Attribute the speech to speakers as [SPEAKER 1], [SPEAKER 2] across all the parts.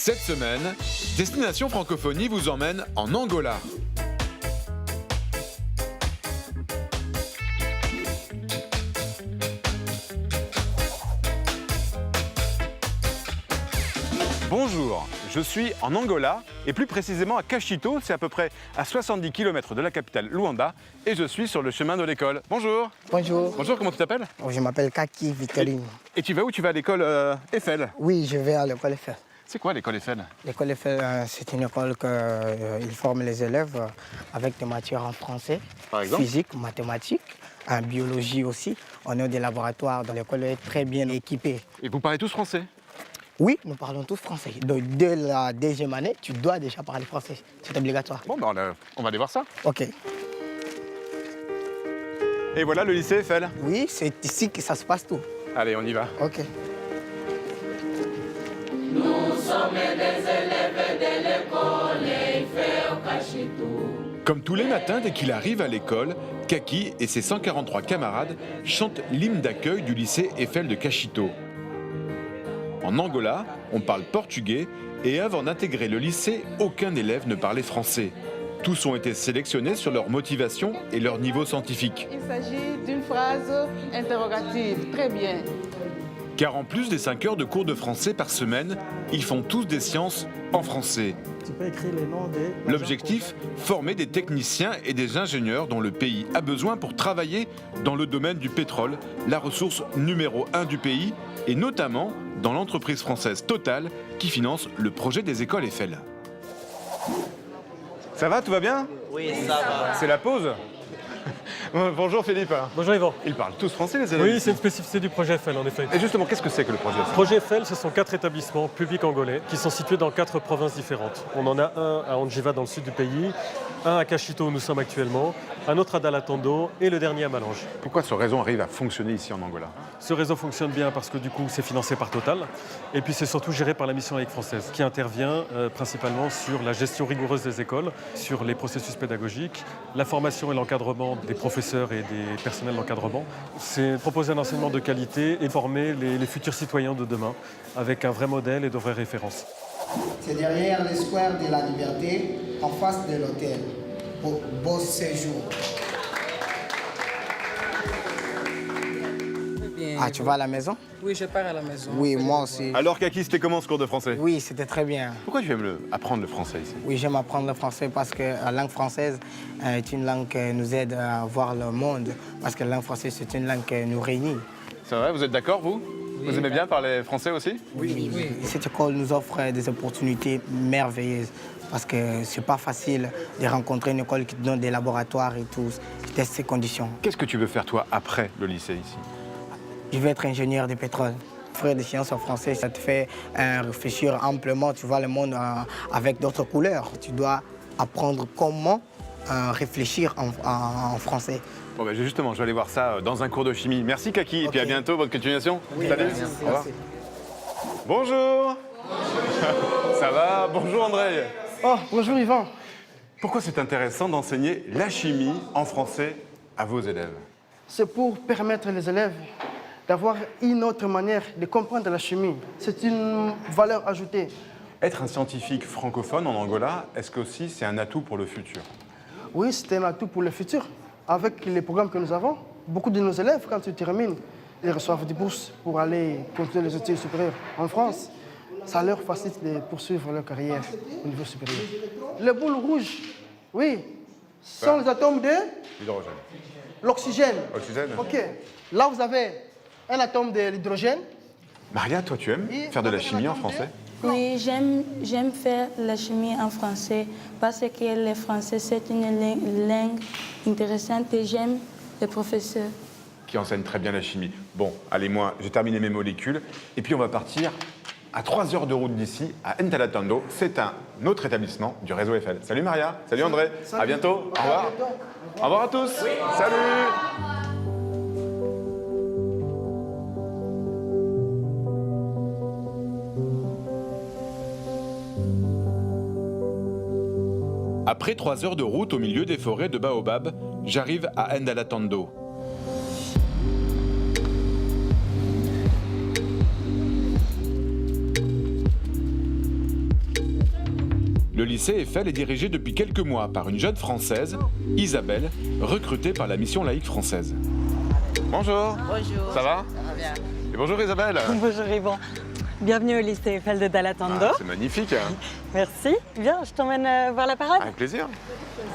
[SPEAKER 1] Cette semaine, Destination Francophonie vous emmène en Angola.
[SPEAKER 2] Bonjour, je suis en Angola et plus précisément à Cachito, c'est à peu près à 70 km de la capitale Luanda et je suis sur le chemin de l'école. Bonjour.
[SPEAKER 3] Bonjour.
[SPEAKER 2] Bonjour, comment tu t'appelles?
[SPEAKER 3] Je m'appelle Kaki Victorine.
[SPEAKER 2] Et tu vas où? Tu vas à l'école Eiffel?
[SPEAKER 3] Oui, je vais à l'école Eiffel.
[SPEAKER 2] C'est quoi l'école Eiffel?
[SPEAKER 3] L'école Eiffel, c'est une école qui forme les élèves avec des matières en français,
[SPEAKER 2] Par exemple?
[SPEAKER 3] physique, mathématiques, en biologie aussi. On a des laboratoires dans l'école est très bien équipée.
[SPEAKER 2] Et vous parlez tous français?
[SPEAKER 3] Oui, nous parlons tous français. Donc, dès la deuxième année, tu dois déjà parler français. C'est obligatoire.
[SPEAKER 2] Bon, ben on va aller voir ça.
[SPEAKER 3] OK.
[SPEAKER 2] Et voilà le lycée Eiffel.
[SPEAKER 3] Oui, c'est ici que ça se passe tout.
[SPEAKER 2] Allez, on y va.
[SPEAKER 3] OK.
[SPEAKER 1] Comme tous les matins dès qu'il arrive à l'école, Kaki et ses 143 camarades chantent l'hymne d'accueil du lycée Eiffel de Cachito. En Angola, on parle portugais et avant d'intégrer le lycée, aucun élève ne parlait français. Tous ont été sélectionnés sur leur motivation et leur niveau scientifique.
[SPEAKER 4] Il s'agit d'une phrase interrogative. Très bien.
[SPEAKER 1] Car en plus des 5 heures de cours de français par semaine, ils font tous des sciences en français.
[SPEAKER 5] Tu peux écrire les noms des...
[SPEAKER 1] L'objectif, former des techniciens et des ingénieurs dont le pays a besoin pour travailler dans le domaine du pétrole, la ressource numéro 1 du pays, et notamment dans l'entreprise française Total qui finance le projet des écoles Eiffel.
[SPEAKER 2] Ça va, tout va bien?
[SPEAKER 6] Oui, ça va.
[SPEAKER 2] C'est la pause. Bonjour Philippe.
[SPEAKER 7] Bonjour Yvan.
[SPEAKER 2] Ils parlent tous français les élèves?
[SPEAKER 7] Oui, c'est une spécificité du projet Eiffel en effet.
[SPEAKER 2] Et justement, qu'est-ce que c'est que le projet Eiffel?
[SPEAKER 7] Le projet Eiffel, ce sont 4 établissements publics angolais qui sont situés dans 4 provinces différentes. On en a un à Anjiva dans le sud du pays, un à Cachito où nous sommes actuellement, un autre à Dalatando et le dernier à Malange.
[SPEAKER 2] Pourquoi ce réseau arrive à fonctionner ici en Angola?
[SPEAKER 7] Ce réseau fonctionne bien parce que du coup c'est financé par Total et puis c'est surtout géré par la mission laïque française qui intervient principalement sur la gestion rigoureuse des écoles, sur les processus pédagogiques, la formation et l'encadrement des professeurs et des personnels d'encadrement. C'est proposer un enseignement de qualité et former les futurs citoyens de demain avec un vrai modèle et de vraies références.
[SPEAKER 3] C'est derrière le square de la Liberté, en face de l'hôtel. Beau séjour. Ah, tu vas à la maison?
[SPEAKER 6] Oui, je pars à la maison.
[SPEAKER 3] Oui, moi aussi.
[SPEAKER 2] Alors Kaki, c'était comment ce cours de français?
[SPEAKER 3] Oui, c'était très bien.
[SPEAKER 2] Pourquoi tu aimes apprendre le français ici?
[SPEAKER 3] Oui, j'aime apprendre le français parce que la langue française est une langue qui nous aide à voir le monde. Parce que la langue française, c'est une langue qui nous réunit.
[SPEAKER 2] C'est vrai, vous êtes d'accord vous? Vous aimez bien parler français aussi?
[SPEAKER 3] Oui. Cette école nous offre des opportunités merveilleuses. Parce que c'est pas facile de rencontrer une école qui te donne des laboratoires et tout, qui teste ces conditions.
[SPEAKER 2] Qu'est-ce que tu veux faire toi après le lycée ici?
[SPEAKER 3] Je vais être ingénieur de pétrole. Faire des sciences en français, ça te fait réfléchir amplement, tu vois le monde avec d'autres couleurs. Tu dois apprendre comment réfléchir en français.
[SPEAKER 2] Bon ben justement, je vais aller voir ça dans un cours de chimie. Merci Kaki, et puis à bientôt, bonne continuation.
[SPEAKER 3] Oui,
[SPEAKER 2] Salut.
[SPEAKER 3] merci.
[SPEAKER 2] Au revoir. Bonjour. Ça va? Bonjour André.
[SPEAKER 5] Oh, bonjour Yvan.
[SPEAKER 2] Pourquoi c'est intéressant d'enseigner la chimie en français à vos élèves?
[SPEAKER 5] C'est pour permettre les élèves d'avoir une autre manière de comprendre la chimie. C'est une valeur ajoutée.
[SPEAKER 2] Être un scientifique francophone en Angola, est-ce que aussi c'est un atout pour le futur?
[SPEAKER 5] Oui, c'est un atout pour le futur. Avec les programmes que nous avons, beaucoup de nos élèves, quand ils terminent, ils reçoivent des bourses pour aller continuer les études supérieures en France. Ça leur facilite de poursuivre leur carrière au niveau supérieur. Les boules rouges, oui, sont les atomes de
[SPEAKER 2] L'hydrogène.
[SPEAKER 5] l'oxygène.
[SPEAKER 2] Oxygène.
[SPEAKER 5] OK. Là, vous avez un atome de l'hydrogène.
[SPEAKER 2] Maria, toi tu aimes faire de la chimie en français?
[SPEAKER 8] Oui, j'aime faire la chimie en français parce que le français, c'est une langue intéressante et j'aime les professeurs.
[SPEAKER 2] Qui enseigne très bien la chimie. Bon, allez, moi, j'ai terminé mes molécules. Et puis, on va partir à 3 heures de route d'ici, à Ntalatando. C'est un autre établissement du réseau Eiffel. Salut Maria, salut André, à bientôt, au revoir. Au revoir à tous, salut.
[SPEAKER 1] Après 3 heures de route au milieu des forêts de baobab, j'arrive à Ndalatando. Le lycée Eiffel est dirigé depuis quelques mois par une jeune Française, Isabelle, recrutée par la mission laïque française.
[SPEAKER 2] Bonjour.
[SPEAKER 9] Bonjour.
[SPEAKER 2] Ça va?
[SPEAKER 9] Ça va bien.
[SPEAKER 2] Et bonjour Isabelle.
[SPEAKER 9] Bonjour Yvon. Bienvenue au lycée Eiffel de Dalatando.
[SPEAKER 2] C'est magnifique. Hein.
[SPEAKER 9] Merci. Viens, je t'emmène voir la parade.
[SPEAKER 2] Avec plaisir.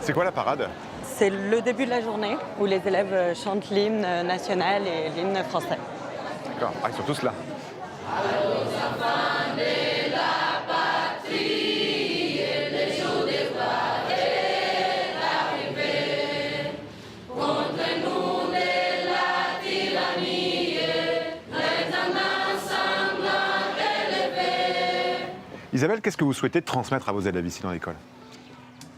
[SPEAKER 2] C'est quoi la parade?
[SPEAKER 9] C'est le début de la journée où les élèves chantent l'hymne national et l'hymne français.
[SPEAKER 2] D'accord. Ah, ils sont tous là. Isabelle, qu'est-ce que vous souhaitez transmettre à vos élèves ici dans l'école?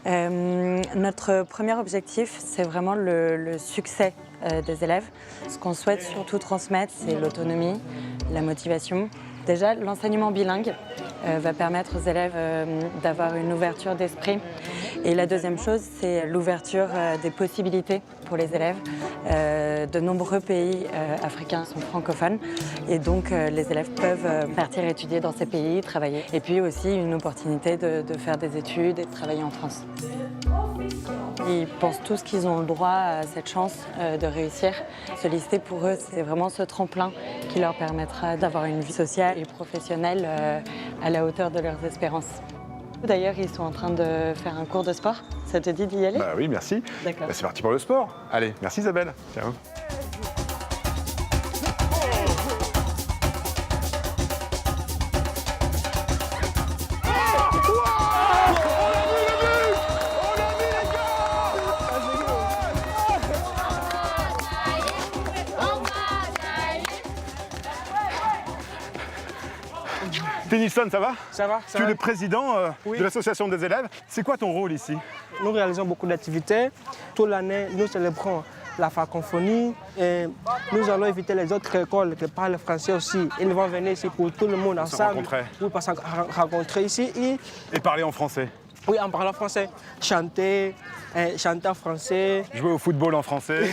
[SPEAKER 9] Notre premier objectif, c'est vraiment le succès des élèves. Ce qu'on souhaite surtout transmettre, c'est l'autonomie, la motivation. Déjà, l'enseignement bilingue va permettre aux élèves d'avoir une ouverture d'esprit. Et la deuxième chose, c'est l'ouverture des possibilités pour les élèves. De nombreux pays africains sont francophones et donc les élèves peuvent partir étudier dans ces pays, travailler. Et puis aussi une opportunité de faire des études et de travailler en France. Ils pensent tous qu'ils ont le droit à cette chance de réussir. Ce lycée, pour eux, c'est vraiment ce tremplin qui leur permettra d'avoir une vie sociale et professionnelle à la hauteur de leurs espérances. D'ailleurs, ils sont en train de faire un cours de sport. Ça te dit d'y aller?
[SPEAKER 2] Bah oui, merci.
[SPEAKER 9] D'accord.
[SPEAKER 2] Bah, c'est parti pour le sport. Allez, merci Isabelle. Ciao. Tennyson, ça va?
[SPEAKER 5] Ça va, ça
[SPEAKER 2] Tu es
[SPEAKER 5] va.
[SPEAKER 2] le président
[SPEAKER 5] Oui.
[SPEAKER 2] de l'association des élèves. C'est quoi ton rôle ici?
[SPEAKER 5] Nous réalisons beaucoup d'activités. Toute l'année, nous célébrons la francophonie et nous allons inviter les autres écoles qui parlent français aussi. Ils vont venir ici pour tout le monde ensemble.
[SPEAKER 2] rencontrer.
[SPEAKER 5] Oui, pour se rencontrer ici.
[SPEAKER 2] Et parler en français.
[SPEAKER 5] Oui, en parlant français. Chanter, chanter en français.
[SPEAKER 2] Jouer au football en français.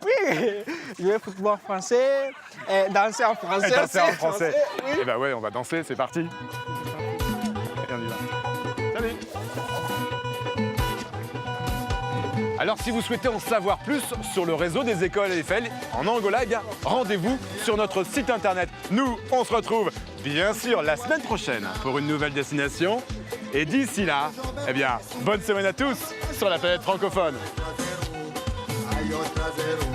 [SPEAKER 5] Oui, jouer au football en français, danser en français.
[SPEAKER 2] Et danser en
[SPEAKER 5] aussi,
[SPEAKER 2] français.
[SPEAKER 5] oui.
[SPEAKER 2] Eh ben ouais, on va danser, c'est parti. Et on y va. Salut. Alors si vous souhaitez en savoir plus sur le réseau des écoles Eiffel en Angola, eh bien, rendez-vous sur notre site internet. Nous, on se retrouve bien sûr la semaine prochaine pour une nouvelle destination. Et d'ici là, eh bien, bonne semaine à tous sur la planète francophone.
[SPEAKER 10] Ay, otra cero.